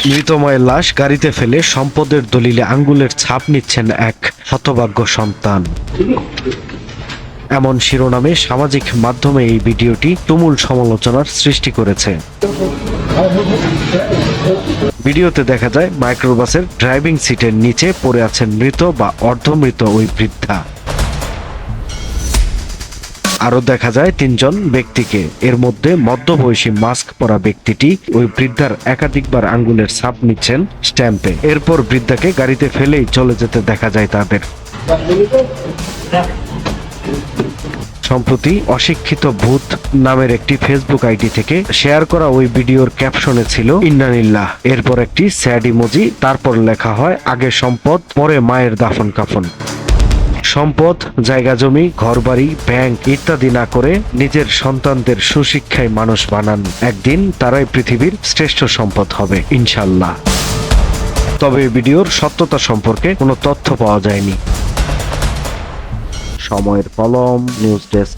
মৃতময়ের লাশ গাড়িতে ফেলে সম্পদের দলিলে আঙ্গুলের ছাপ নিচ্ছেন এক হতভাগ্য সন্তান। এমন শিরোনামে সামাজিক মাধ্যমে এই ভিডিওটি তুমুল সমালোচনার সৃষ্টি করেছে। ভিডিওতে দেখা যায় মাইক্রোবাসের ড্রাইভিং সিটের নিচে পড়ে আছেন মৃত বা অর্ধমৃত ওই বৃদ্ধা। আরো দেখা যায় তিনজন ব্যক্তিকে। এর মধ্যে মধ্যবয়সী মাস্ক পরা ব্যক্তিটি ওই বৃদ্ধার একাধিকবার আঙ্গুলের ছাপ নিচ্ছেন স্ট্যাম্পে। এরপর বৃদ্ধাকে গাড়িতে ফেলেই চলে যেতে দেখা যায় তাদের। সম্প্রতি অশিক্ষিত ভূত নামের একটি ফেসবুক আইডি থেকে শেয়ার করা ওই ভিডিওর ক্যাপশনে ছিল ইন্নানিল্লাহ, এরপর একটি স্যাড ইমোজি, তারপর লেখা হয় আগে সম্পদ পরে মায়ের দাফন কাফন। সম্পদ, জায়গা জমি, ঘরবাড়ি, ব্যাংক ইত্যাদি না করে নিজের সন্তানদের সুশিক্ষায় মানুষ বানান। একদিন তারাই পৃথিবীর শ্রেষ্ঠ সম্পদ হবে ইনশাল্লাহ। তবে ভিডিওর সত্যতা সম্পর্কে কোনো তথ্য পাওয়া যায়নি। সময়ের কলম, নিউজ ডেস্ক।